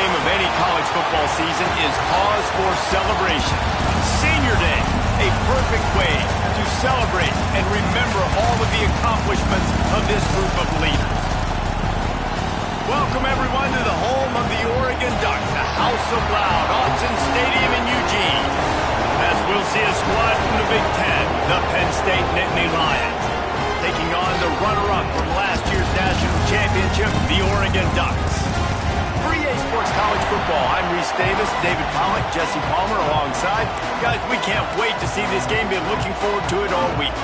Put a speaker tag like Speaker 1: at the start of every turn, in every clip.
Speaker 1: game of any college football season is cause for celebration. Senior Day, a perfect way to celebrate and remember all of the accomplishments of this group of leaders. Welcome, everyone, to the home of the Oregon Ducks, the House of Loud, Autzen Stadium in Eugene. As we'll see a squad from the Big Ten, the Penn State Nittany Lions, taking on the runner-up from last year's national championship, the Oregon Ducks. For EA Sports College Football, I'm Reese Davis, David Pollock, Jesse Palmer alongside. Guys, we can't wait to see this game. Been looking forward to it all week.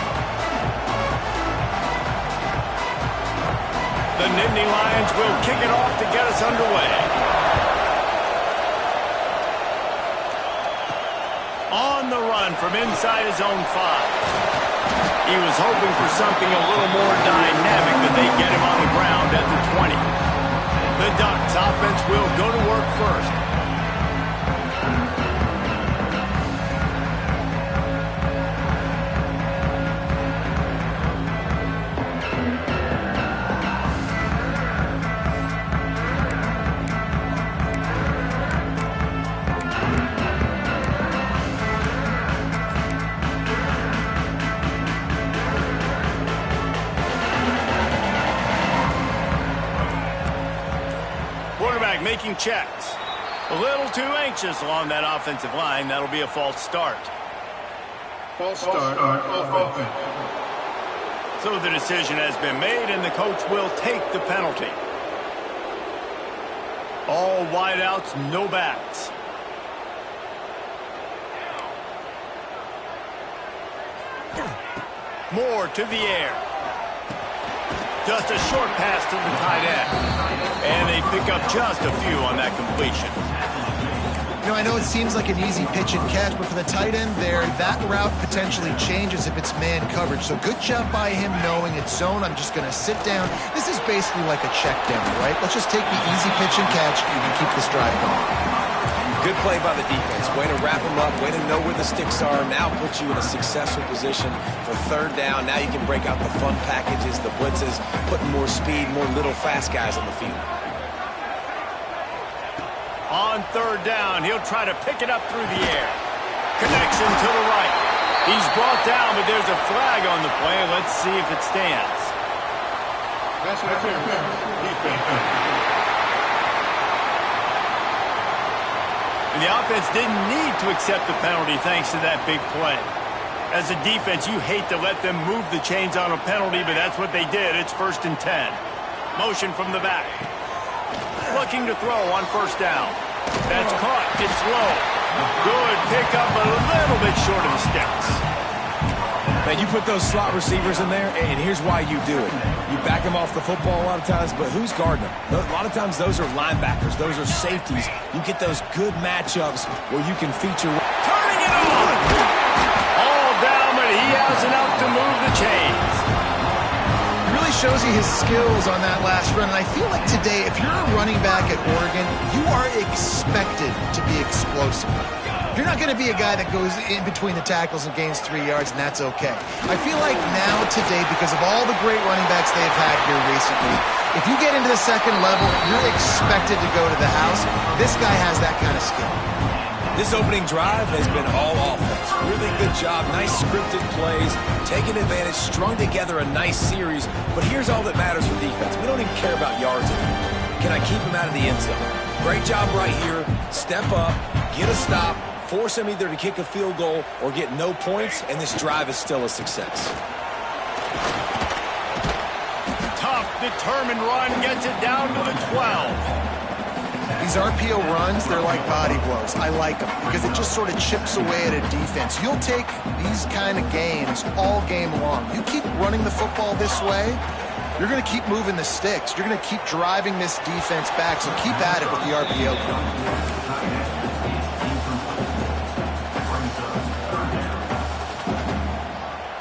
Speaker 1: The Nittany Lions will kick it off to get us underway. On the run from inside his own 5. He was hoping for something a little more dynamic, but they get him on the ground at the 20. The Ducks offense will go to work first. Making checks. A little too anxious along that offensive line. That'll be a false start.
Speaker 2: False start. Offense.
Speaker 1: So the decision has been made, and the coach will take the penalty. All wideouts, no backs. More to the air. Just a short pass to the tight end. And they pick up just a few on that completion.
Speaker 3: You know, I know it seems like an easy pitch and catch, but for the tight end there, that route potentially changes if it's man coverage. So good job by him knowing it's zone. I'm just going to sit down. This is basically like a check down, right? Let's just take the easy pitch and catch and keep this drive going.
Speaker 4: Good play by the defense. Way to wrap them up. Way to know where the sticks are. Now put you in a successful position for third down. Now you can break out the fun packages, the blitzes, putting more speed, more little fast guys on the field.
Speaker 1: On third down, he'll try to pick it up through the air. Connection to the right. He's brought down, but there's a flag on the play. Let's see if it stands.
Speaker 2: That's defense.
Speaker 1: And the offense didn't need to accept the penalty thanks to that big play. As a defense, you hate to let them move the chains on a penalty, but that's what they did. It's 1st and 10. Motion from the back. Looking to throw on first down. That's caught. It's low. Good pickup, a little bit short of the sticks.
Speaker 4: Man, you put those slot receivers in there, and here's why you do it. You back them off the football a lot of times, but who's guarding them? A lot of times those are linebackers. Those are safeties. You get those good matchups where you can feature.
Speaker 1: Turning it on! All down, but he has enough to move the chains.
Speaker 3: It really shows you his skills on that last run. And I feel like today, if you're a running back at Oregon, you are expected to be explosive. You're not going to be a guy that goes in between the tackles and gains 3 yards, and that's okay. I feel like now, today, because of all the great running backs they've had here recently, if you get into the second level, you're expected to go to the house. This guy has that kind of skill.
Speaker 4: This opening drive has been all offense. Really good job. Nice scripted plays. Taking advantage. Strung together a nice series. But here's all that matters for defense. We don't even care about yards anymore. Can I keep him out of the end zone? Great job right here. Step up. Get a stop. Force him either to kick a field goal or get no points, and this drive is still a success.
Speaker 1: Tough, determined run gets it down to the 12.
Speaker 3: These RPO runs, they're like body blows. I like them because it just sort of chips away at a defense. You'll take these kind of games all game long. You keep running the football this way, you're going to keep moving the sticks. You're going to keep driving this defense back, so keep at it with the RPO run.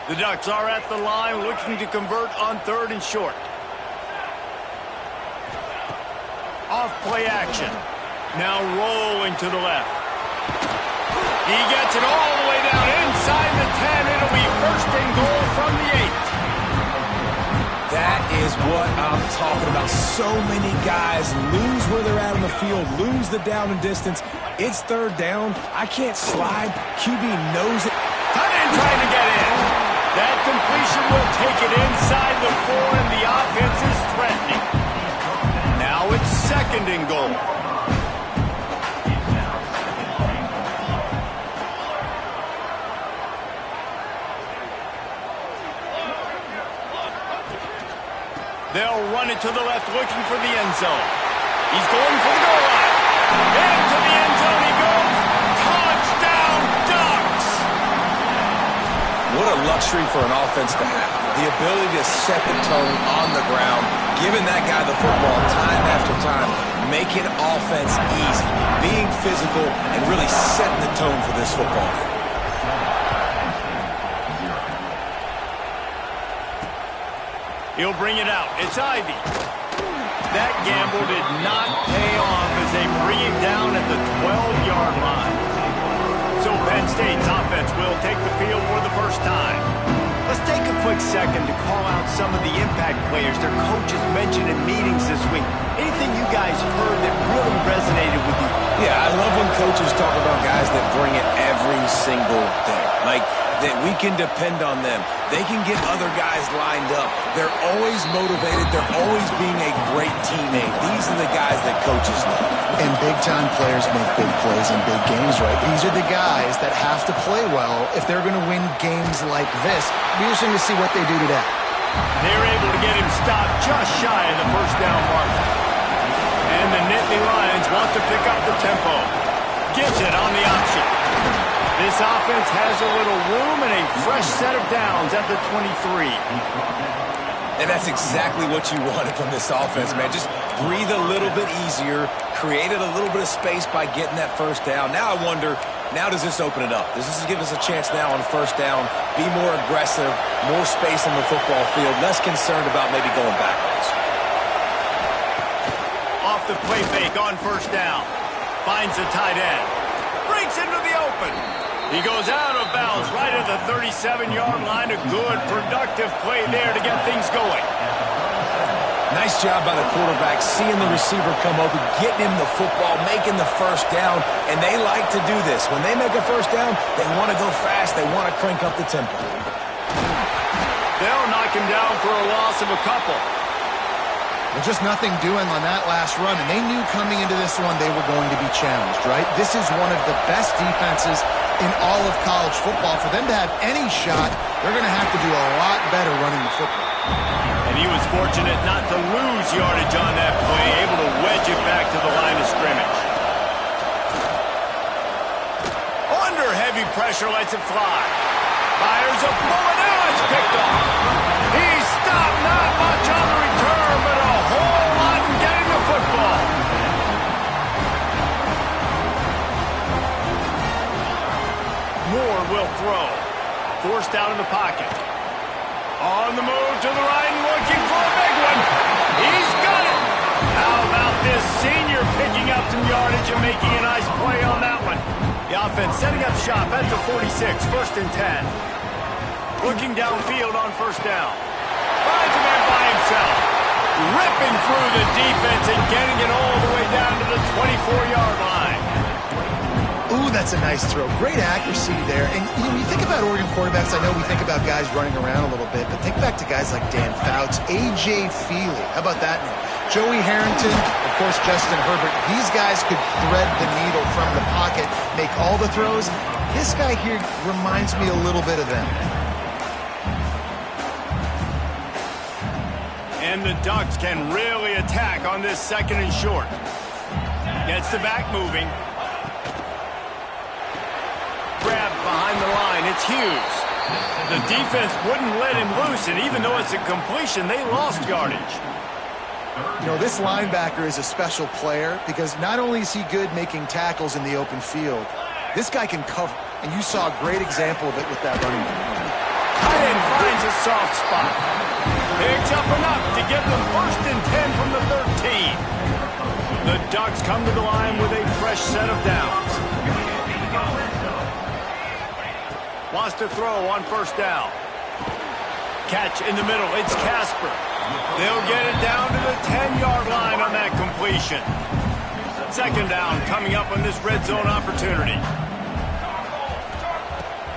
Speaker 1: The Ducks are at the line looking to convert on 3rd and short. Off play action. Now rolling to the left. He gets it all the way down inside the 10. It'll be 1st and goal from the 8.
Speaker 4: That is what I'm talking about. So many guys lose where they're at on the field, lose the down and distance. It's third down. I can't slide. QB knows it.
Speaker 1: Tight end trying to get in. That completion will take it inside the 4, and the offense is threatening. Now it's second and goal. They'll run it to the left, looking for the end zone. He's going for the goal line. Into the end zone he goes. Touchdown, Ducks!
Speaker 4: What a luxury for an offense to have. The ability to set the tone on the ground, giving that guy the football time after time, making offense easy, being physical, and really setting the tone for this football game.
Speaker 1: He'll bring it out. It's Ivy. That gamble did not pay off as they bring it down at the 12-yard line. So Penn State's offense will take the field for the first time. Let's take a quick second to call out some of the impact players their coaches mentioned in meetings this week. Anything you guys heard that really resonated with you?
Speaker 4: Yeah, I love when coaches talk about guys that bring it every single day. Like, that we can depend on them. They can get other guys lined up. They're always motivated. They're always being a great teammate. These are the guys that coaches love.
Speaker 3: And big-time players make big plays in big games, right? These are the guys that have to play well if they're going to win games like this. We're just going to see what they do today.
Speaker 1: They're able to get him stopped just shy of the first down mark. And the Nittany Lions want to pick up the tempo. Gives it on the option. This offense has a little room and a fresh set of downs at the 23.
Speaker 4: And that's exactly what you wanted from this offense, man. Just breathe a little bit easier, created a little bit of space by getting that first down. Now I wonder, now does this open it up? Does this give us a chance now on first down, be more aggressive, more space on the football field, less concerned about maybe going backwards?
Speaker 1: Off the play fake on first down. Finds the tight end. Breaks into the open. He goes out of bounds right at the 37-yard line. A good, productive play there to get things going.
Speaker 4: Nice job by the quarterback, seeing the receiver come open, getting him the football, making the first down, and they like to do this. When they make a first down, they want to go fast. They want to crank up the tempo.
Speaker 1: They'll knock him down for a loss of a couple.
Speaker 3: Well, just nothing doing on that last run, and they knew coming into this one they were going to be challenged, right? This is one of the best defenses in all of college football. For them to have any shot, they're going to have to do a lot better running the football.
Speaker 1: And he was fortunate not to lose yardage on that play, able to wedge it back to the line of scrimmage. Under heavy pressure, lets it fly. Fires a bullet, now it's picked off. He's stopped, not much on the return, but a whole lot in getting the football. Moore will throw. Forced out in the pocket. On the move to the right and looking for a big one. He's got it. How about this senior picking up some yardage and making a nice play on that one? The offense setting up shop at the 46, first and 10. Looking downfield on first down. Finds a man by himself. Ripping through the defense and getting it all the way down to the 24-yard line.
Speaker 3: Ooh, that's a nice throw. Great accuracy there. And you think about Oregon quarterbacks, I know we think about guys running around a little bit, but think back to guys like Dan Fouts, A.J. Feely. How about that name? Joey Harrington, of course, Justin Herbert. These guys could thread the needle from the pocket, make all the throws. This guy here reminds me a little bit of them.
Speaker 1: And the Ducks can really attack on this second and short. Gets the back moving. Grab behind the line. It's Hughes. The defense wouldn't let him loose, and even though it's a completion, they lost yardage.
Speaker 3: You know, this linebacker is a special player because not only is he good making tackles in the open field, this guy can cover, and you saw a great example of it with that running back.
Speaker 1: Tight end finds a soft spot. Picks up enough to give them first and 10 from the 13. The Ducks come to the line with a fresh set of downs. Wants to throw on first down. Catch in the middle. It's Casper. They'll get it down to the 10-yard line on that completion. Second down coming up on this red zone opportunity.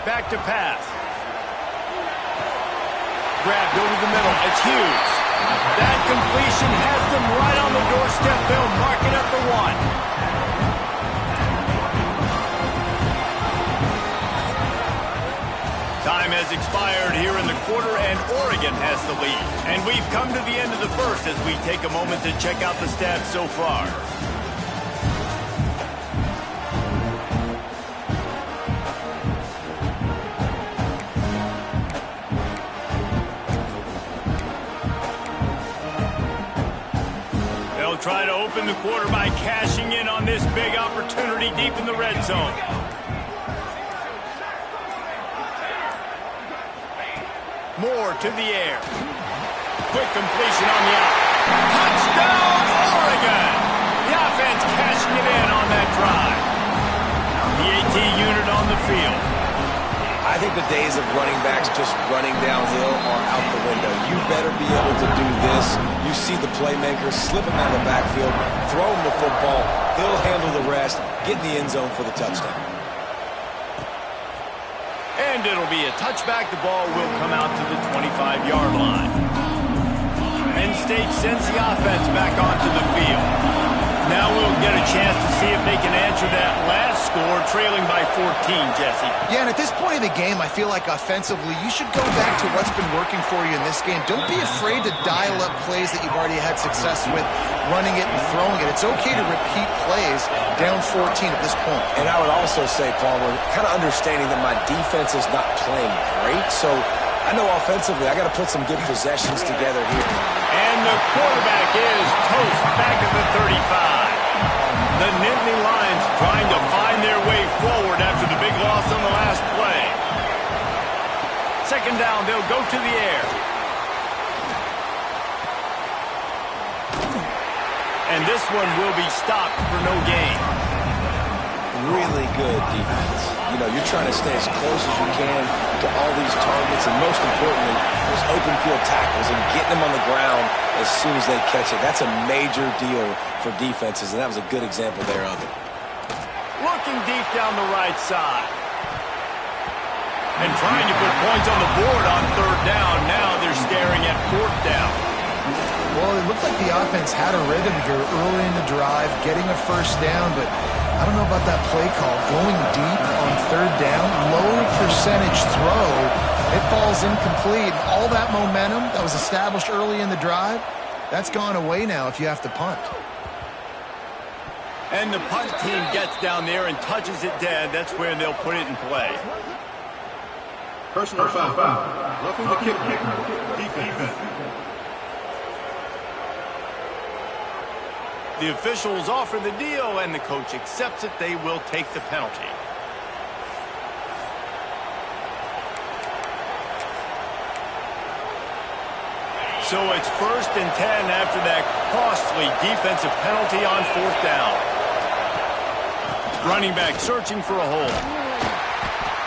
Speaker 1: Back to pass. Grabbed over the middle. It's Hughes. That completion has them right on the doorstep. They'll mark it at the 1. Time has expired here in the quarter, and Oregon has the lead. And we've come to the end of the first as we take a moment to check out the stats so far. They'll try to open the quarter by cashing in on this big opportunity deep in the red zone. Moore to the air. Quick completion on the out. Touchdown, Oregon! The offense cashing it in on that drive. The AT unit on the field.
Speaker 4: I think the days of running backs just running downhill are out the window. You better be able to do this. You see the playmaker slipping out of the backfield, throw him the football, he'll handle the rest, get in the end zone for the touchdown.
Speaker 1: And it'll be a touchback. The ball will come out to the 25-yard line. Penn State sends the offense back onto the field. Now we'll get a chance to see if they can answer that last score, trailing by 14, Jesse.
Speaker 3: Yeah, and at this point in the game, I feel like offensively, you should go back to what's been working for you in this game. Don't be afraid to dial up plays that you've already had success with, running it and throwing it. It's okay to repeat plays down 14 at this point.
Speaker 4: And I would also say, Palmer, kind of understanding that my defense is not playing great, so I know offensively I got to put some good possessions together here.
Speaker 1: And the quarterback is toast back at the 35. The Nittany Lions trying to find their way forward after the big loss on the last play. Second down, they'll go to the air. And this one will be stopped for no gain.
Speaker 4: Really good defense. You know, you're trying to stay as close as you can to all these targets, and most importantly, those open field tackles and getting them on the ground as soon as they catch it. That's a major deal for defenses, and that was a good example there of it.
Speaker 1: Looking deep down the right side. And trying to put points on the board on third down. Now they're staring at fourth down.
Speaker 3: Well, it looked like the offense had a rhythm here early in the drive, getting a first down, but I don't know about that play call. Going deep on third down, low percentage throw, it falls incomplete. All that momentum that was established early in the drive, that's gone away now if you have to punt.
Speaker 1: And the punt team gets down there and touches it dead. That's where they'll put it in play.
Speaker 2: Personal foul. Roughing the kicker. Defense.
Speaker 1: The officials offer the deal, and the coach accepts it. They will take the penalty. So it's 1st and 10 after that costly defensive penalty on fourth down. Running back searching for a hole.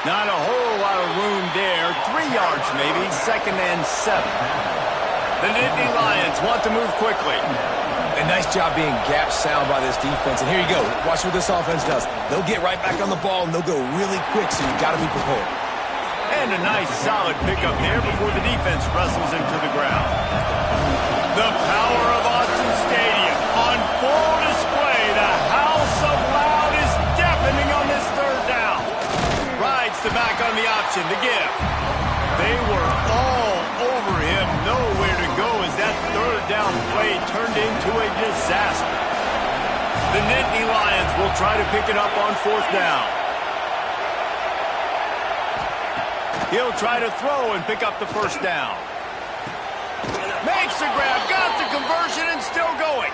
Speaker 1: Not a whole lot of room there. 3 yards maybe. 2nd and 7. The Nittany Lions want to move quickly.
Speaker 4: A nice job being gap sound by this defense. And here you go. Watch what this offense does. They'll get right back on the ball, and they'll go really quick, so you've got to be prepared.
Speaker 1: And a nice solid pickup there before the defense wrestles into the ground. The power of Autzen Stadium on full display. The house of loud is deafening on this third down. Rides the back on the option, the give. They were all over him. Nowhere to go as that third down play turned into a disaster. The Nittany Lions will try to pick it up on fourth down. He'll try to throw and pick up the first down. Makes the grab, got the conversion, and still going.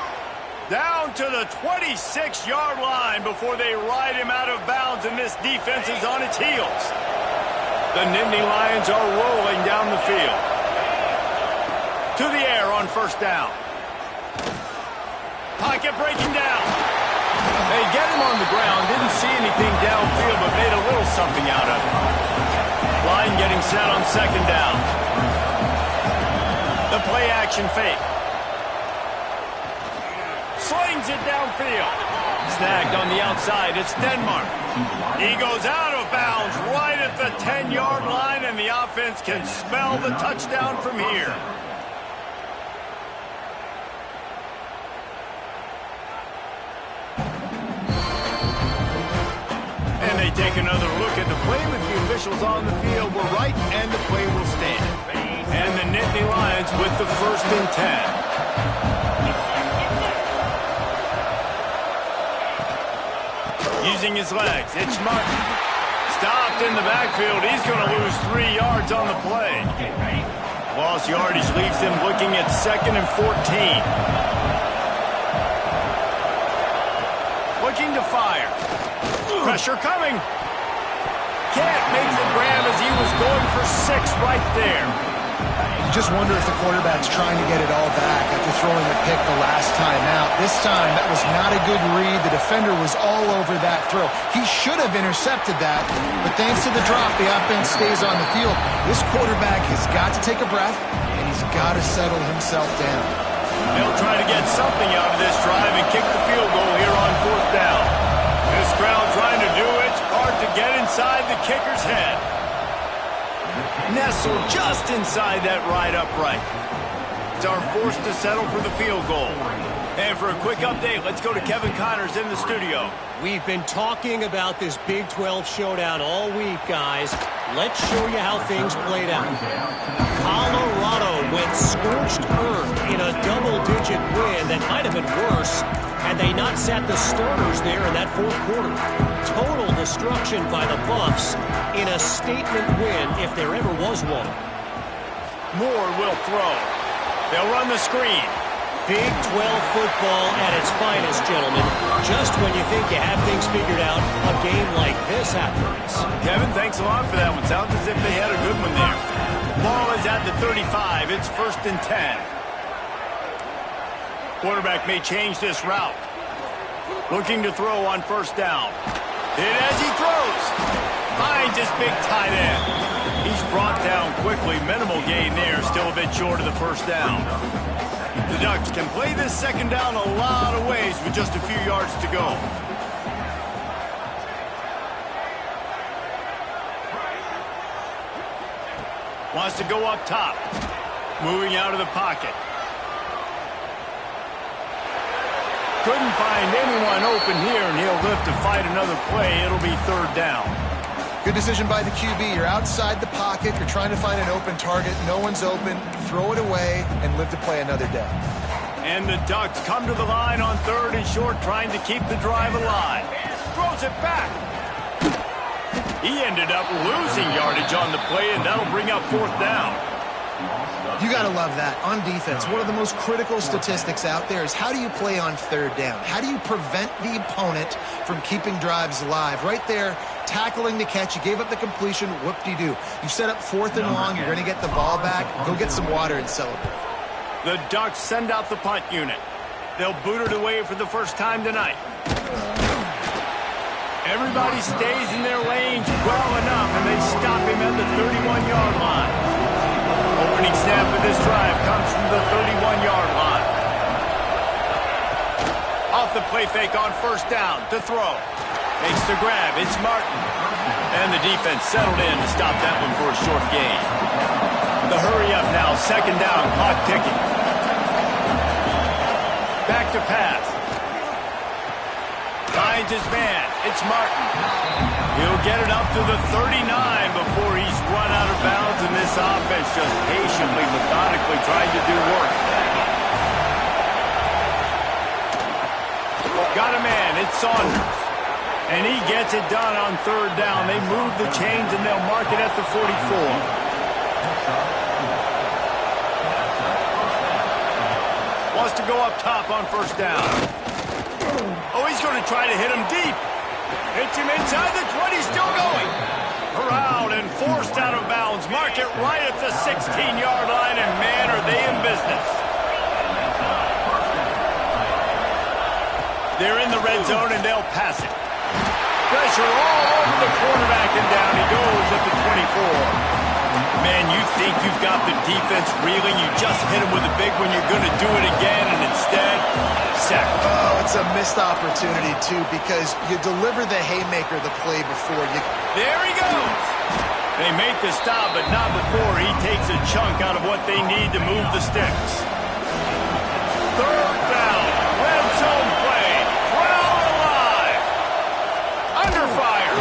Speaker 1: Down to the 26-yard line before they ride him out of bounds, and this defense is on its heels. The Nittany Lions are rolling down the field. To the air on first down. Pocket breaking down. They get him on the ground. Didn't see anything downfield, but made a little something out of it. Line getting set on second down. the play-action fake. Slings it downfield. Snagged on the outside. It's Denmark. He goes out of bounds right at the 10-yard line, and the offense can smell the touchdown from here. And they take another look at the play with the officials on the field. We're right, and the play will stand. And the Nittany Lions with the 1st and 10. Using his legs, it's Martin. Stopped in the backfield. He's going to lose 3 yards on the play. Lost yardage leaves him looking at 2nd and 14. Looking to fire. Pressure coming. Can't make the grab as he was going for 6 right there.
Speaker 3: You just wonder if the quarterback's trying to get it all back after throwing a pick the last time out. This time, that was not a good read. The defender was all over that throw. He should have intercepted that, but thanks to the drop, the offense stays on the field. This quarterback has got to take a breath, and he's got to settle himself down.
Speaker 1: They'll try to get something out of this drive and kick the field goal here on 4th down. This crowd trying to do its part to get inside the kicker's head. Nestled just inside that right upright. It's our forced to settle for the field goal. And for a quick update, let's go to Kevin Connors in the studio.
Speaker 5: We've been talking about this Big 12 showdown all week, guys. Let's show you how things played out. Colorado went scorched earth in a double-digit win that might have been worse had they not sat the starters there in that 4th quarter. Total destruction by the Buffs in a statement win if there ever was one.
Speaker 1: Moore will throw. They'll run the screen.
Speaker 5: Big 12 football at its finest, gentlemen. Just when you think you have things figured out, a game like this happens.
Speaker 1: Kevin, thanks a lot for that one. Sounds as if they had a good one there. Ball is at the 35. It's 1st and 10. Quarterback may change this route. Looking to throw on 1st down. And as he throws, finds his big tight end. He's brought down quickly. Minimal gain there. Still a bit short of the 1st down. The Ducks can play this 2nd down a lot of ways with just a few yards to go. Wants to go up top. Moving out of the pocket. Couldn't find anyone open here, and he'll live to fight another play. It'll be 3rd down.
Speaker 3: Good decision by the QB. You're outside the pocket. You're trying to find an open target. No one's open. Throw it away and live to play another day.
Speaker 1: And the Ducks come to the line on 3rd and short, trying to keep the drive alive. Throws it back. He ended up losing yardage on the play, and that'll bring up 4th down.
Speaker 3: You got to love that. On defense, one of the most critical statistics out there is how do you play on 3rd down? How do you prevent the opponent from keeping drives alive? Right there, tackling the catch. You gave up the completion. Whoop-de-doo. You set up 4th and long. You're going to get the ball back. Go get some water and celebrate.
Speaker 1: The Ducks send out the punt unit. They'll boot it away for the first time tonight. Everybody stays in their lanes well enough, and they stop him at the 31-yard line. Opening snap of this drive comes from the 31-yard line. Off the play fake on 1st down to throw. Makes the grab. It's Martin. And the defense settled in to stop that one for a short gain. The hurry up now. 2nd down. Clock ticking. Back to pass. Finds his man. It's Martin. He'll get it up to the 39 before he's run out of bounds, and this offense just patiently, methodically trying to do work. Got a man. It's Saunders. And he gets it done on 3rd down. They move the chains, and they'll mark it at the 44. Wants to go up top on 1st down. Oh, he's going to try to hit him deep. Hits him inside the 20, still going. Corralled and forced out of bounds. Mark it right at the 16-yard line, and man, are they in business. They're in the red zone, and they'll pass it. Pressure all over the quarterback, and down he goes at the 24. Man, you think you've got the defense reeling. You just hit them with a big one. You're going to do it again, and instead, sack.
Speaker 3: Oh, it's a missed opportunity, too, because you deliver the haymaker the play before you.
Speaker 1: There he goes. They make the stop, but not before he takes a chunk out of what they need to move the sticks. Third down. Red zone play. Crowd alive. Under fire.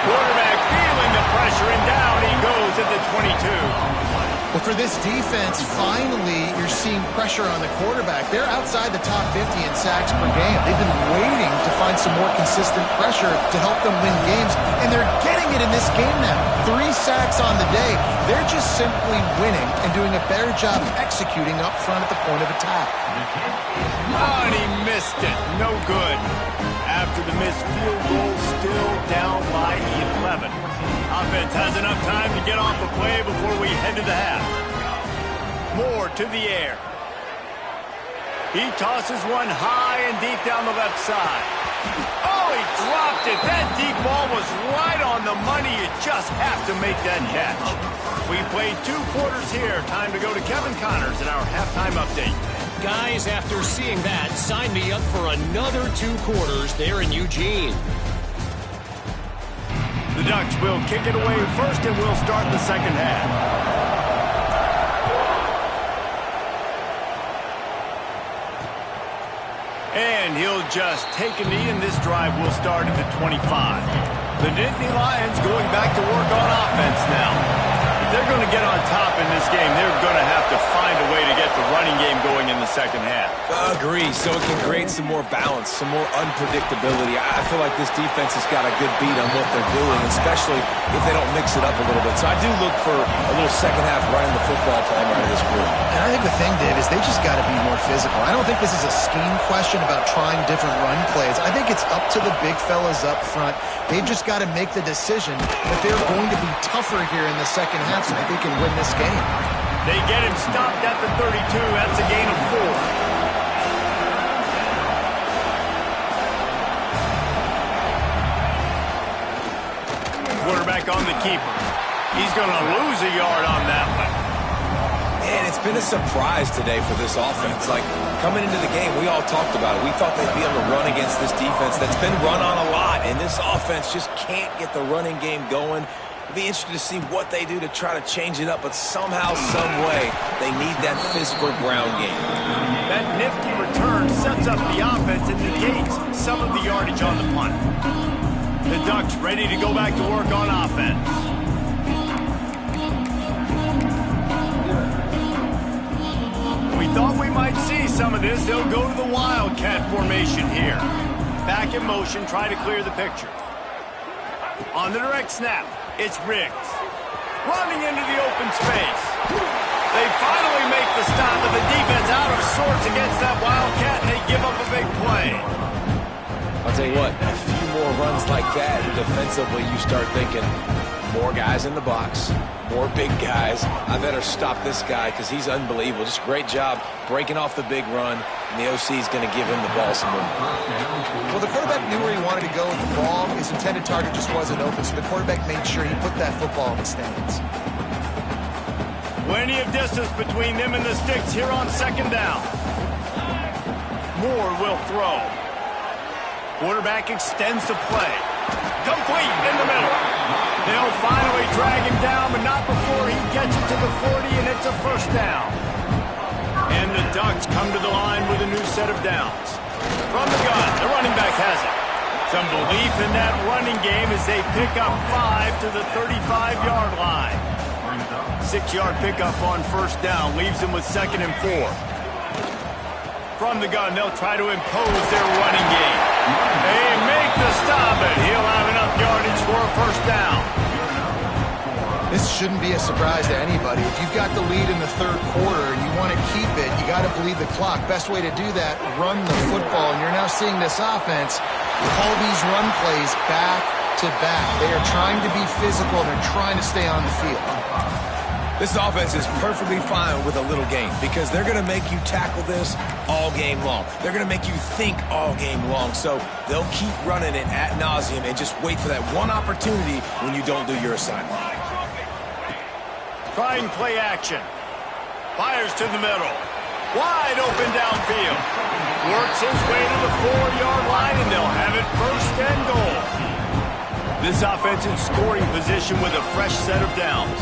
Speaker 1: Quarterback feeling the pressure, and down he goes at the 22.
Speaker 3: Well, for this defense, finally, you're seeing pressure on the quarterback. They're outside the top 50 in sacks per game. They've been waiting to find some more consistent pressure to help them win games, and they're getting it in this game now. 3 sacks on the day. They're just simply winning and doing a better job executing up front at the point of attack.
Speaker 1: Oh, and he missed it. No good. After the missed field goal, still down by 11. Offense has enough time to get off the play before we head to the half. Moore to the air. He tosses one high and deep down the left side. Oh, he dropped it. That deep ball was right on the money. You just have to make that catch. We played 2 quarters here. Time to go to Kevin Connors in our halftime update.
Speaker 5: Guys, after seeing that, sign me up for another 2 quarters there in Eugene.
Speaker 1: The Ducks will kick it away first, and we'll start the second half. And he'll just take a knee, and this drive will start at the 25. The Nittany Lions going back to work on offense now. If they're going to get on top in this game, they're going to have to find a way to get the running game going in the second half.
Speaker 4: Agree, so it can create some more balance, some more unpredictability. I feel like this defense has got a good beat on what they're doing, especially if they don't mix it up a little bit. So I do look for a little second half running the football plan out of this group.
Speaker 3: And I think the thing, Dave, is they just got to be more physical. I don't think this is a scheme question about trying different run plays. I think it's up to the big fellas up front. They've just got to make the decision that they're going to be tougher here in the second half so that they can win this game.
Speaker 1: They get him stopped at the 32. That's a gain of 4. Quarterback on the keeper. He's going to lose a yard on that one.
Speaker 4: Man, it's been a surprise today for this offense. Like, coming into the game, we all talked about it. We thought they'd be able to run against this defense that's been run on a lot, and this offense just can't get the running game going. It'll be interesting to see what they do to try to change it up, but somehow, some way, they need that physical ground game.
Speaker 1: That nifty return sets up the offense and negates some of the yardage on the punt. The Ducks ready to go back to work on offense. We thought we might see some of this. They'll go to the Wildcat formation here. Back in motion, try to clear the picture. On the direct snap, it's Riggs. Running into the open space. They finally make the stop, but the defense out of sorts against that Wildcat, and they give up a big play.
Speaker 4: I'll tell you what, a few more runs like that, and defensively you start thinking, more guys in the box, more big guys. I better stop this guy because he's unbelievable. Just a great job breaking off the big run, and the OC is going to give him the ball some more.
Speaker 3: Well, the quarterback knew where he wanted to go with the ball. His intended target just wasn't open, so the quarterback made sure he put that football in the stands.
Speaker 1: Plenty of distance between them and the sticks here on second down. Moore will throw. Quarterback extends the play. Complete in the middle. They'll finally drag him down, but not before he gets it to the 40, and it's a first down. And the Ducks come to the line with a new set of downs. From the gun, the running back has it. Some belief in that running game as they pick up 5 to the 35-yard line. 6-yard pickup on first down leaves them with 2nd and 4. From the gun, they'll try to impose their running game. They make the stop, but he'll have enough yardage for a first down.
Speaker 3: This shouldn't be a surprise to anybody. If you've got the lead in the third quarter and you want to keep it, you got to bleed the clock. Best way to do that, run the football. And you're now seeing this offense call these run plays back to back. They are trying to be physical, and they're trying to stay on the field.
Speaker 4: This offense is perfectly fine with a little game because they're going to make you tackle this all game long. They're going to make you think all game long. So they'll keep running it ad nauseum and just wait for that one opportunity when you don't do your assignment.
Speaker 1: Trying play action. Fires to the middle. Wide open downfield. Works his way to the 4-yard line, and they'll have it first and goal. This offense in scoring position with a fresh set of downs.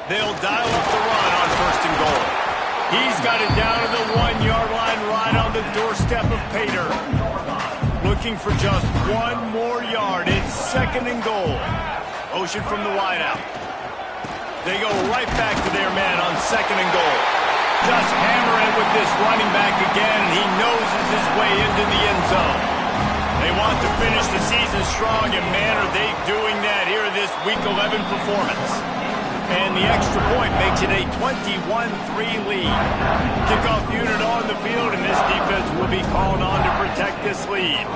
Speaker 1: They'll dial up the run on first and goal. He's got it down to the 1-yard line right on the doorstep of Pater. Looking for just one more yard. It's second and goal. Motion from the wideout. They go right back to their man on second and goal. Just hammering with this running back again, and he noses his way into the end zone. They want to finish the season strong, and man, are they doing that here in this Week 11 performance. And the extra point makes it a 21-3 lead. Kickoff unit on the field, and this defense will be called on to protect this lead.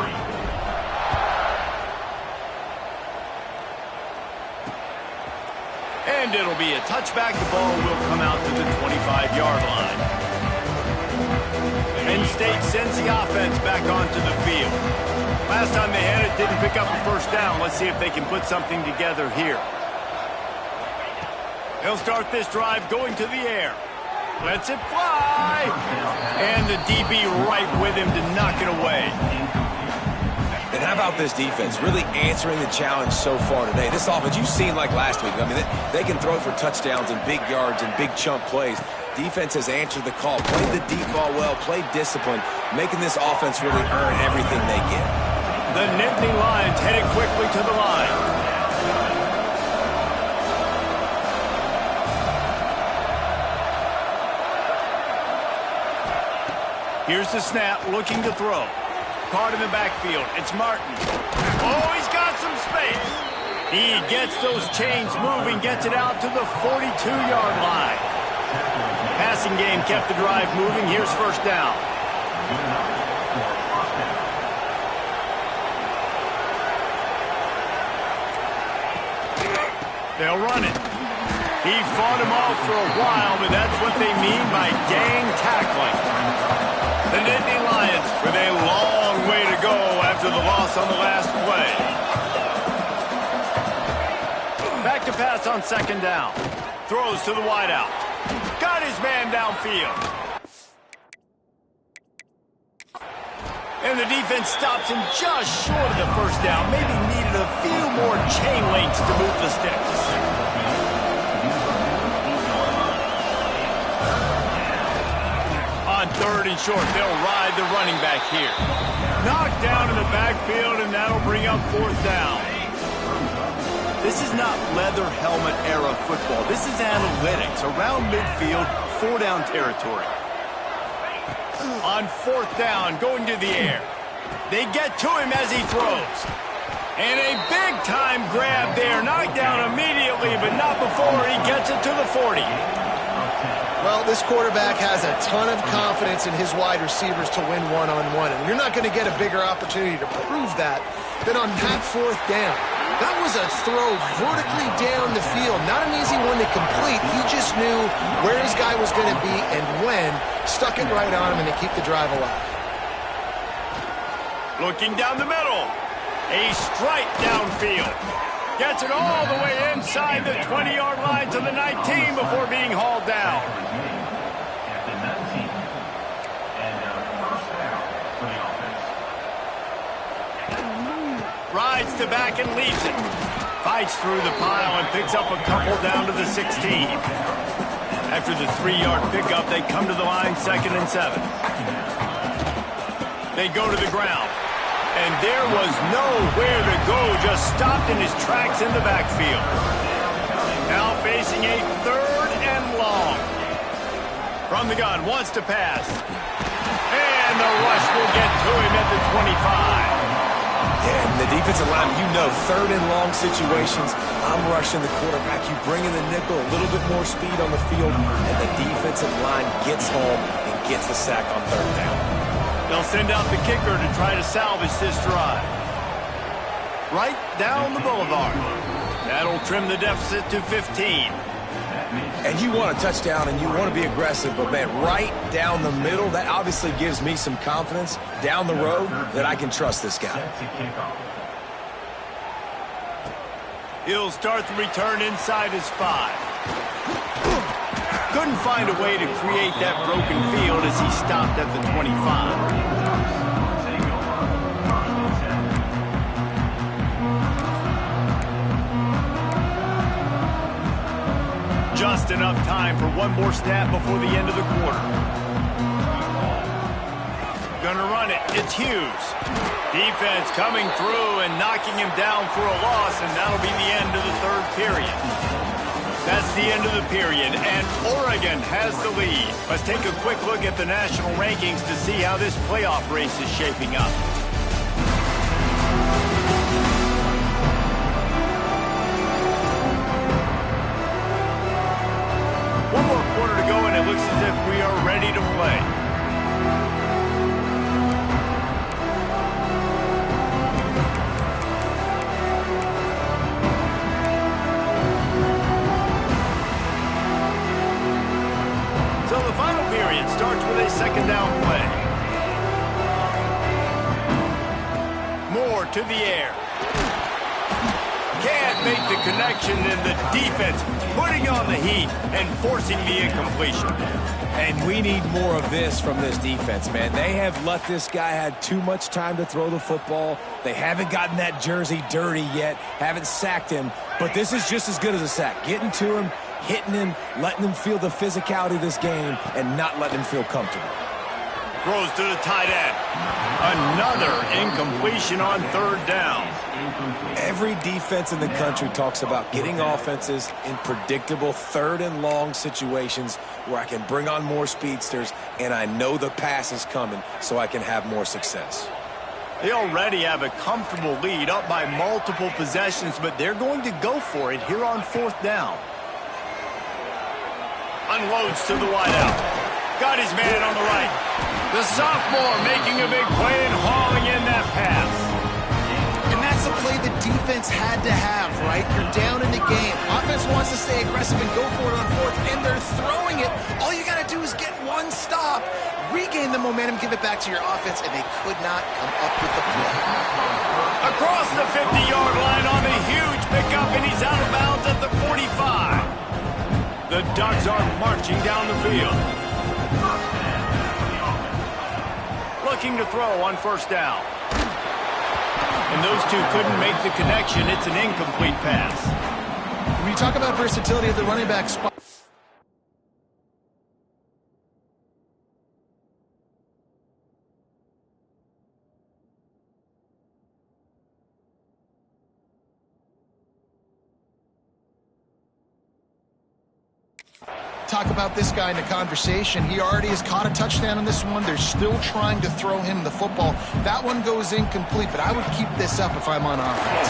Speaker 1: And it'll be a touchback. The ball will come out to the 25-yard line. Penn State sends the offense back onto the field. Last time they had it, didn't pick up a first down. Let's see if they can put something together here. He'll start this drive going to the air. Lets it fly. And the DB right with him to knock it away.
Speaker 4: And how about this defense really answering the challenge so far today? This offense, you've seen like last week. I mean, they can throw for touchdowns and big yards and big chunk plays. Defense has answered the call, played the deep ball well, played discipline, making this offense really earn everything they get.
Speaker 1: The Nittany Lions headed quickly to the line. Here's the snap, looking to throw. Caught in the backfield. It's Martin. Oh, he's got some space. He gets those chains moving, gets it out to the 42-yard line. Passing game kept the drive moving. Here's first down. They'll run it. He fought him off for a while, but that's what they mean by gang tackling. The Nittany Lions with a long way to go after the loss on the last play. Back to pass on second down. Throws to the wideout. Got his man downfield. And the defense stops him just short of the first down. Maybe needed a few more chain links to move the sticks. On third and short, they'll ride the running back here. Knocked down in the backfield, and that'll bring up fourth down. This is not leather helmet era football. This is analytics. Around midfield, 4-down territory. On fourth down, going to the air. They get to him as he throws. And a big-time grab there. Knocked down immediately, but not before he gets it to the 40.
Speaker 3: Well, this quarterback has a ton of confidence in his wide receivers to win one-on-one. And you're not going to get a bigger opportunity to prove that than on that fourth down. That was a throw vertically down the field. Not an easy one to complete. He just knew where his guy was going to be and when. Stuck it right on him and to keep the drive alive.
Speaker 1: Looking down the middle. A strike downfield. Gets it all the way inside the 20-yard line to the 19 before being hauled down. Rides to back and leaves it. Fights through the pile and picks up a couple down to the 16. After the 3-yard pickup, they come to the line 2nd and 7. They go to the ground. And there was nowhere to go, just stopped in his tracks in the backfield. Now facing a 3rd and long. From the gun, wants to pass. And the rush will get to him at the 25.
Speaker 4: Yeah, and the defensive line, you know, 3rd and long situations, I'm rushing the quarterback. You bring in the nickel, a little bit more speed on the field, and the defensive line gets home and gets the sack on 3rd down.
Speaker 1: They'll send out the kicker to try to salvage this drive. Right down the boulevard. That'll trim the deficit to 15.
Speaker 4: And you want a touchdown and you want to be aggressive, but man, right down the middle, that obviously gives me some confidence down the road that I can trust this guy.
Speaker 1: He'll start the return inside his 5. Couldn't find a way to create that broken field as he stopped at the 25. Just enough time for one more snap before the end of the quarter. Gonna run it. It's Hughes. Defense coming through and knocking him down for a loss, and that'll be the end of the third period. That's the end of the period, and Oregon has the lead. Let's take a quick look at the national rankings to see how this playoff race is shaping up. One more quarter to go, and it looks as if we are ready to play. So the final period starts with a second down play. Moore to the air. Can't make the connection, and the defense putting on the heat and forcing the incompletion.
Speaker 4: And we need more of this from this defense, man. They have let this guy have too much time to throw the football. They haven't gotten that jersey dirty yet, haven't sacked him. But this is just as good as a sack. Getting to him, hitting him, letting him feel the physicality of this game, and not letting him feel comfortable.
Speaker 1: Throws to the tight end. Another incompletion on third down.
Speaker 4: Every defense in the country talks about getting offenses in predictable third and long situations where I can bring on more speedsters and I know the pass is coming so I can have more success.
Speaker 1: They already have a comfortable lead up by multiple possessions, but they're going to go for it here on fourth down. Unloads to the wideout. Got his man on the right. The sophomore making a big play and hauling in that pass.
Speaker 3: And that's a play the defense had to have, right? You're down in the game. Offense wants to stay aggressive and go for it on fourth, and they're throwing it. All you got to do is get one stop, regain the momentum, give it back to your offense, and they could not come up with the play.
Speaker 1: Across the 50-yard line on a huge pickup, and he's out of bounds at the 45. The Ducks are marching down the field. Looking to throw on first down. And those two couldn't make the connection. It's an incomplete pass.
Speaker 3: When you talk about versatility of the running back spot, talk about this guy in the conversation. He already has caught a touchdown on this one. They're still trying to throw him the football. That one goes incomplete, but I would keep this up if I'm on offense.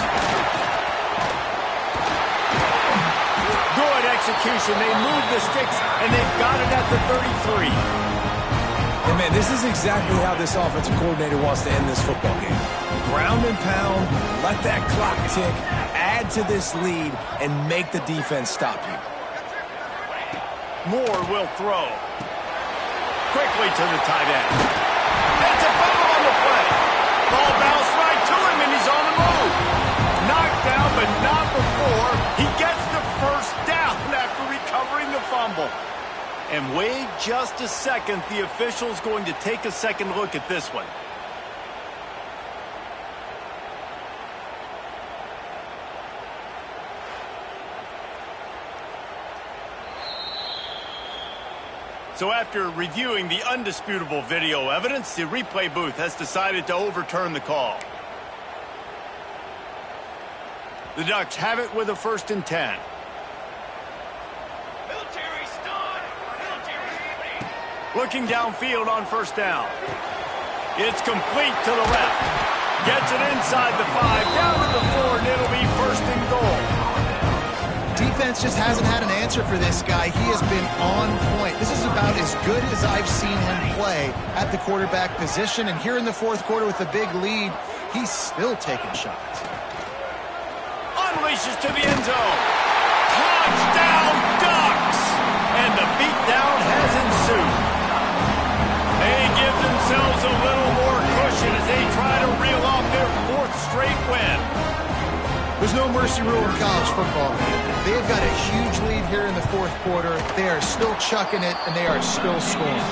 Speaker 1: Good execution. They move the sticks, and they've got it at the 33.
Speaker 4: And, man, this is exactly how this offensive coordinator wants to end this football game. Ground and pound, let that clock tick, add to this lead, and make the defense stop you.
Speaker 1: Moore will throw. Quickly to the tight end. It's a fumble on the play. Ball bounced right to him, and he's on the move. Knocked down, but not before he gets the first down after recovering the fumble. And wait just a second. The official's going to take a second look at this one. So after reviewing the undisputable video evidence, the replay booth has decided to overturn the call. The Ducks have it with a 1st and 10. Looking downfield on first down. It's complete to the left. Gets it inside the 5, down to the 4, and it'll be 1st and goal.
Speaker 3: Defense just hasn't had an answer for this guy. He has been on point. This is about as good as I've seen him play at the quarterback position. And here in the fourth quarter with a big lead, he's still taking shots.
Speaker 1: Unleashes to the end zone. Touchdown, Ducks! And the beatdown has ensued. They give themselves a little more cushion as they try to reel off their 4th straight win.
Speaker 3: There's no no mercy rule in college football. They've got a huge lead here in the fourth quarter. They are still chucking it, and they are still scoring.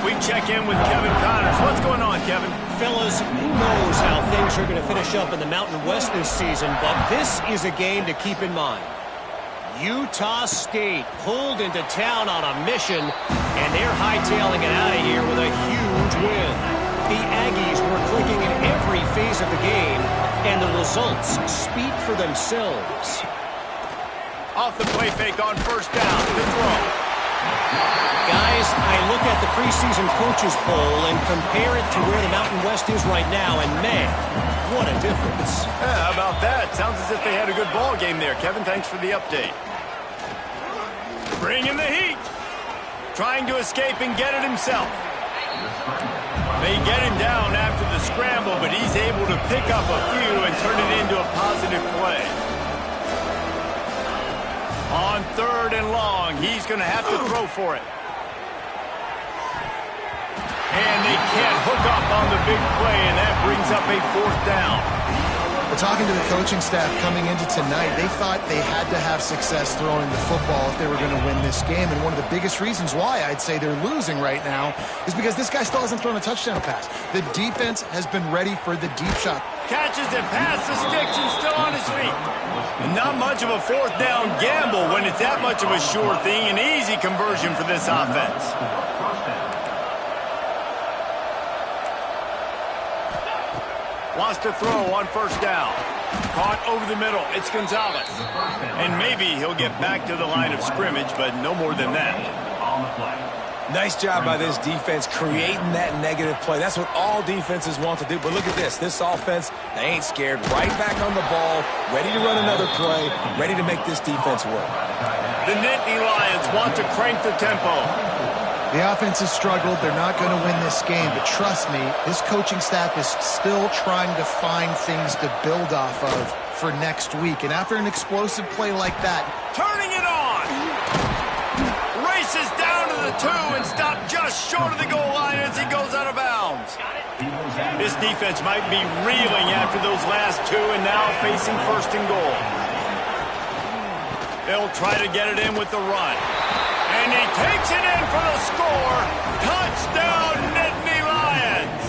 Speaker 1: We check in with Kevin Connors. What's going on, Kevin?
Speaker 5: Fellas, who knows how things are going to finish up in the Mountain West this season, but this is a game to keep in mind. Utah State pulled into town on a mission, and they're hightailing it out of here with a huge win. The Aggies were clicking in every phase of the game, and the results speak for themselves.
Speaker 1: Off the play fake on first down. Good throw.
Speaker 5: Guys, I look at the preseason coaches poll and compare it to where the Mountain West is right now, and man, what a difference.
Speaker 1: Yeah, how about that? Sounds as if they had a good ball game there. Kevin, thanks for the update. Bring in the heat. Trying to escape and get it himself. They get him down after the scramble, but he's able to pick up a few and turn it into a positive play. On 3rd and long, he's going to have to throw for it. And they can't hook up on the big play, and that brings up a 4th down.
Speaker 3: Well, talking to the coaching staff coming into tonight, they thought they had to have success throwing the football if they were going to win this game. And one of the biggest reasons why I'd say they're losing right now is because this guy still hasn't thrown a touchdown pass. The defense has been ready for the deep shot.
Speaker 1: Catches it past the sticks and still on his feet. And not much of a 4th down gamble when it's that much of a sure thing. An easy conversion for this offense. Wants to throw on first down. Caught over the middle. It's Gonzalez. And maybe he'll get back to the line of scrimmage, but no more than that.
Speaker 4: Nice job by this defense creating that negative play. That's what all defenses want to do. But look at this. This offense, they ain't scared. Right back on the ball, ready to run another play, ready to make this defense work.
Speaker 1: The Nittany Lions want to crank the tempo.
Speaker 3: The offense has struggled. They're not going to win this game. But trust me, this coaching staff is still trying to find things to build off of for next week. And after an explosive play like that,
Speaker 1: turning it on. Races down to the 2 and stopped just short of the goal line as he goes out of bounds. This defense might be reeling after those last 2 and now facing 1st and goal. They'll try to get it in with the run. And he takes it in for the score. Touchdown, Nittany Lions.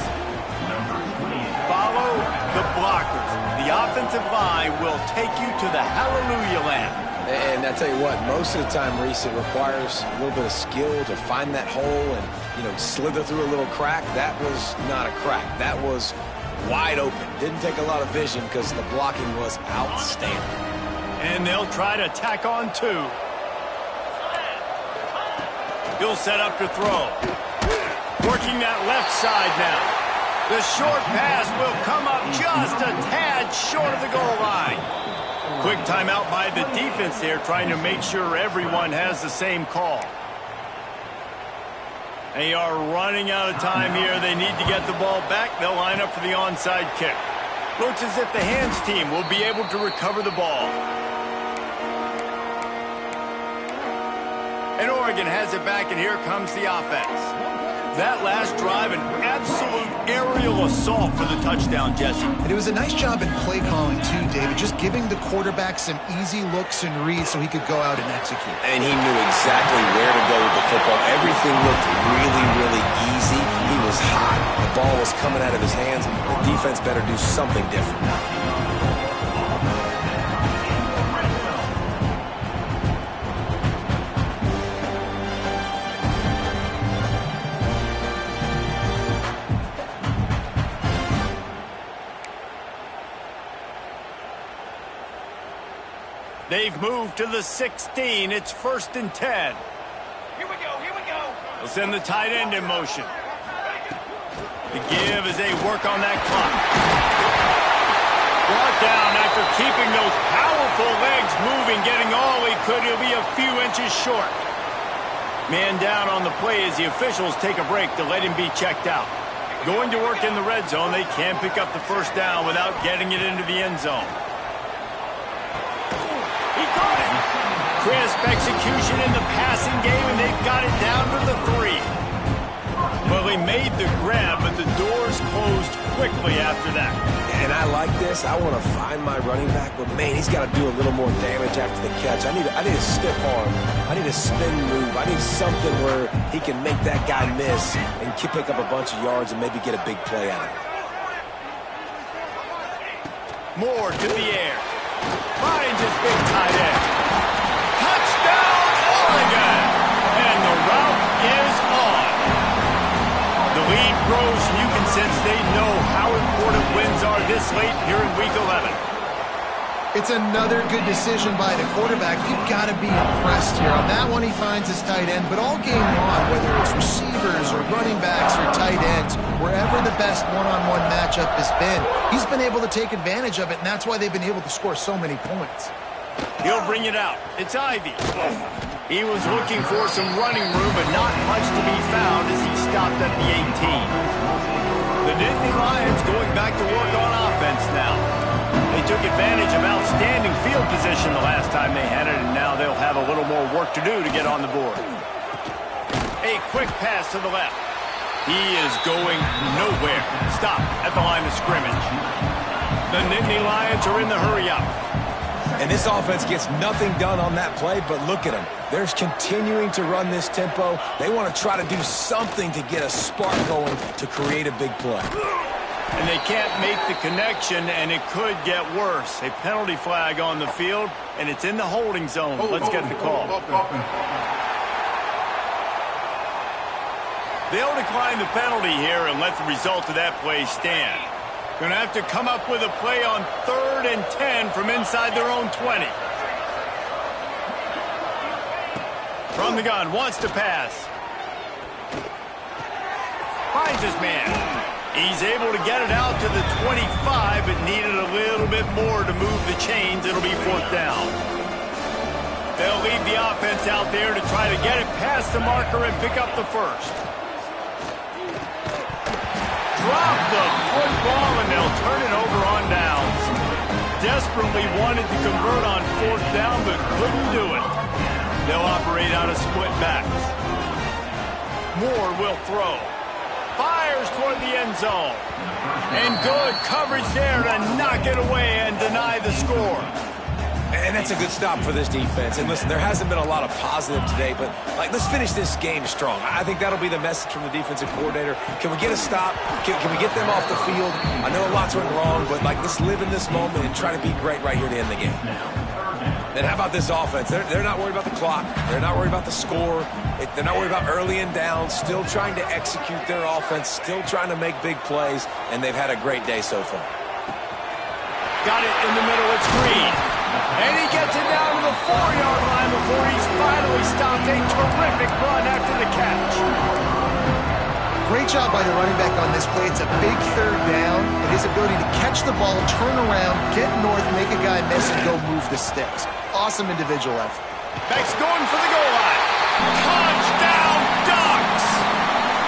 Speaker 1: Follow the blockers. The offensive line will take you to the hallelujah land.
Speaker 4: And I tell you what, most of the time, Reese, it requires a little bit of skill to find that hole and, slither through a little crack. That was not a crack. That was wide open. Didn't take a lot of vision because the blocking was outstanding.
Speaker 1: And they'll try to tack on 2. He'll set up to throw. Working that left side now. The short pass will come up just a tad short of the goal line. Quick timeout by the defense there, trying to make sure everyone has the same call. They are running out of time here. They need to get the ball back. They'll line up for the onside kick. Looks as if the hands team will be able to recover the ball. And Oregon has it back, and here comes the offense. That last drive, an absolute aerial assault for the touchdown, Jesse.
Speaker 3: And it was a nice job in play calling, too, David, just giving the quarterback some easy looks and reads so he could go out and execute.
Speaker 4: And he knew exactly where to go with the football. Everything looked really, really easy. He was hot. The ball was coming out of his hands. The defense better do something different.
Speaker 1: They've moved to the 16. It's 1st and 10.
Speaker 2: Here we go.
Speaker 1: They'll send the tight end in motion. The give as they work on that clock. Brought down after keeping those powerful legs moving, getting all he could. He'll be a few inches short. Man down on the play as the officials take a break to let him be checked out. Going to work in the red zone. They can't pick up the 1st down without getting it into the end zone. Crisp execution in the passing game, and they've got it down to the 3. Well, he made the grab, but the doors closed quickly after that.
Speaker 4: And I like this. I want to find my running back, but man, he's got to do a little more damage after the catch. I need a stiff arm. I need a spin move. I need something where he can make that guy miss and pick up a bunch of yards and maybe get a big play out of it.
Speaker 1: Moore to the air. Finds his big tight end. Touchdown, Oregon! And the route is on. The lead grows, and you can sense they know how important wins are this late here in Week 11.
Speaker 3: It's another good decision by the quarterback. You've got to be impressed here. On that one, he finds his tight end, but all game long, whether it's receivers or running backs or tight ends, wherever the best one-on-one matchup has been, he's been able to take advantage of it, and that's why they've been able to score so many points.
Speaker 1: He'll bring it out. It's Ivy. He was looking for some running room, but not much to be found as he stopped at the 18. The Nittany Lions going back to work on offense now. They took advantage of outstanding field position the last time they had it, and now they'll have a little more work to do to get on the board. A quick pass to the left. He is going nowhere. Stop at the line of scrimmage. The Nittany Lions are in the hurry-up.
Speaker 4: And this offense gets nothing done on that play, but look at them. They're continuing to run this tempo. They want to try to do something to get a spark going to create a big play.
Speaker 1: And they can't make the connection, and it could get worse. A penalty flag on the field, and it's in the holding zone. Let's get the call. They'll decline the penalty here and let the result of that play stand. Going to have to come up with a play on 3rd and 10 from inside their own 20. From the gun, wants to pass. Finds his man. He's able to get it out to the 25, but needed a little bit more to move the chains. It'll be 4th down. They'll leave the offense out there to try to get it past the marker and pick up the first. Drop the football, and they'll turn it over on downs. Desperately wanted to convert on 4th down, but couldn't do it. They'll operate out of split backs. Moore will throw. Fires toward the end zone. And good coverage there to knock it away and deny the score.
Speaker 4: And that's a good stop for this defense. And listen, there hasn't been a lot of positive today, but let's finish this game strong. I think that'll be the message from the defensive coordinator. Can we get a stop? Can we get them off the field? I know lots went wrong, but let's live in this moment and try to be great right here to end the game. And how about this offense? They're not worried about the clock. They're not worried about the score. They're not worried about early and down. Still trying to execute their offense. Still trying to make big plays. And they've had a great day so far.
Speaker 1: Got it in the middle. It's Green. And he gets it down to the 4-yard line before he's finally stopped. A terrific run after the catch.
Speaker 3: Great job by the running back on this play. It's a big 3rd down, and his ability to catch the ball, turn around, get north, make a guy miss, and go move the sticks. Awesome individual effort.
Speaker 1: Beck's going for the goal line. Touchdown, Ducks!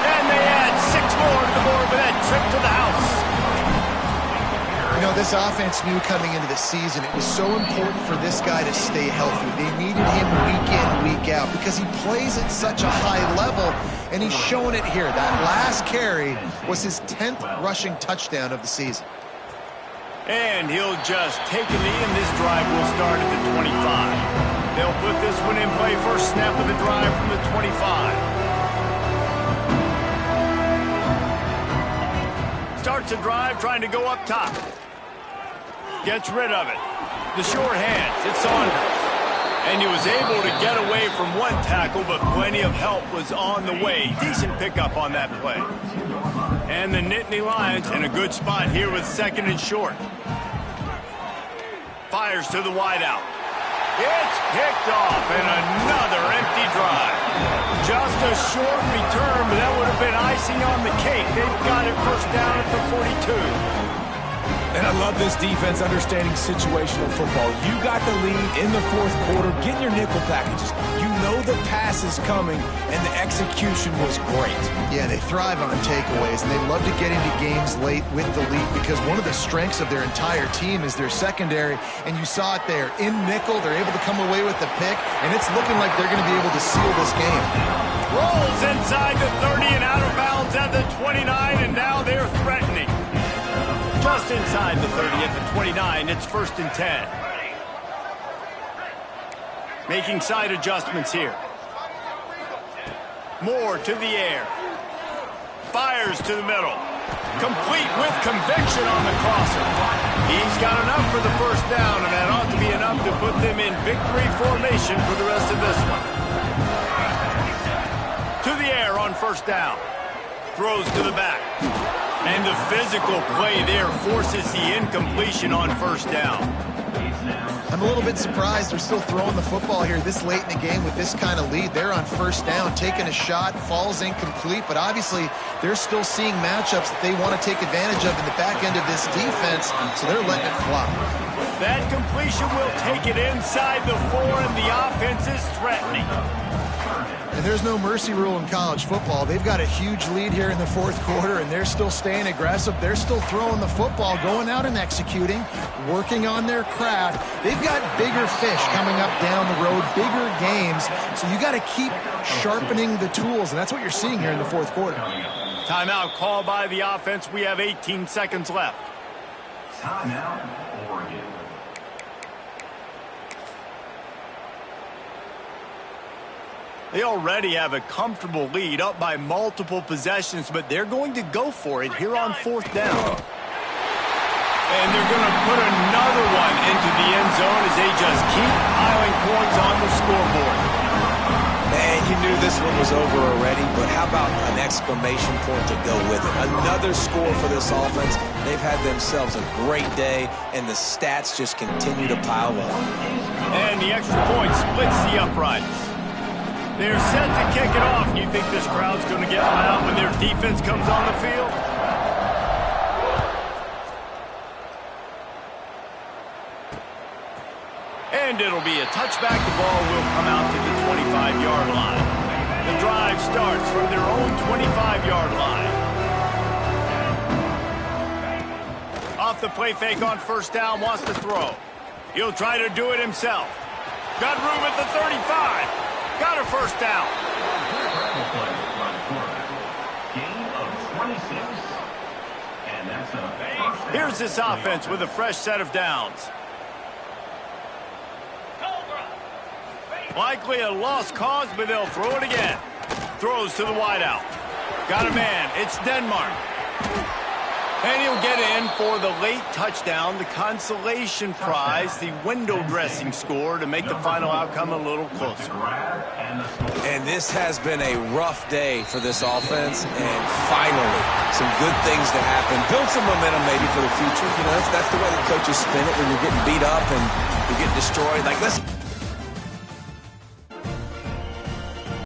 Speaker 1: And they add 6 more to the board with that trip to the house.
Speaker 3: You know, this offense knew coming into the season it was so important for this guy to stay healthy. They needed him week in, week out because he plays at such a high level, and he's showing it here. That last carry was his 10th rushing touchdown of the season.
Speaker 1: And he'll just take a knee, and this drive will start at the 25. They'll put this one in play first snap of the drive from the 25. Starts a drive trying to go up top. Gets rid of it. The short hands. It's Saunders. And he was able to get away from one tackle, but plenty of help was on the way. Decent pickup on that play. And the Nittany Lions in a good spot here with 2nd and short. Fires to the wideout. It's picked off, and another empty drive. Just a short return, but that would have been icing on the cake. They've got it first down at the 42.
Speaker 4: And I love this defense understanding situational football. You got the lead in the 4th quarter. Get in your nickel packages. You know know the pass is coming, and the execution was great.
Speaker 3: Yeah, they thrive on takeaways, and they love to get into games late with the lead because one of the strengths of their entire team is their secondary, and you saw it there. In nickel, they're able to come away with the pick, and it's looking like they're going to be able to seal this game.
Speaker 1: Rolls inside the 30 and out of bounds at the 29, and now they're threatening. Just inside the 30 at the 29, it's 1st and 10. Making side adjustments here. Moore to the air. Fires to the middle. Complete with conviction on the crosser. He's got enough for the first down, and that ought to be enough to put them in victory formation for the rest of this one. To the air on 1st down. Throws to the back. And the physical play there forces the incompletion on 1st down.
Speaker 3: I'm a little bit surprised they're still throwing the football here this late in the game with this kind of lead. They're on 1st down, taking a shot, falls incomplete, but obviously they're still seeing matchups that they want to take advantage of in the back end of this defense, so they're letting it fly.
Speaker 1: That completion will take it inside the 4, and the offense is threatening.
Speaker 3: And there's no mercy rule in college football. They've got a huge lead here in the 4th quarter, and they're still staying aggressive. They're still throwing the football, going out and executing, working on their craft. They've got bigger fish coming up down the road, bigger games. So you got to keep sharpening the tools, and that's what you're seeing here in the 4th quarter.
Speaker 1: Timeout called by the offense. We have 18 seconds left.
Speaker 2: Timeout, Oregon.
Speaker 1: They already have a comfortable lead, up by multiple possessions, but they're going to go for it here on 4th down. And they're going to put another one into the end zone as they just keep piling points on the scoreboard.
Speaker 4: Man, you knew this one was over already, but how about an exclamation point to go with it? Another score for this offense. They've had themselves a great day, and the stats just continue to pile up.
Speaker 1: And the extra point splits the uprights. They're set to kick it off. You think this crowd's going to get loud when their defense comes on the field? And it'll be a touchback. The ball will come out to the 25-yard line. The drive starts from their own 25-yard line. Off the play fake on 1st down, wants to throw. He'll try to do it himself. Got room at the 35. Got a 1st down. Here's this offense with a fresh set of downs. Likely a lost cause, but they'll throw it again. Throws to the wideout. Got a man. It's Denmark. And he'll get in for the late touchdown, the consolation prize, the window dressing score to make the final outcome a little closer.
Speaker 4: And this has been a rough day for this offense, and finally, some good things to happen. Build some momentum maybe for the future. You know, that's the way the coaches spin it when you're getting beat up and you're getting destroyed. Like, let's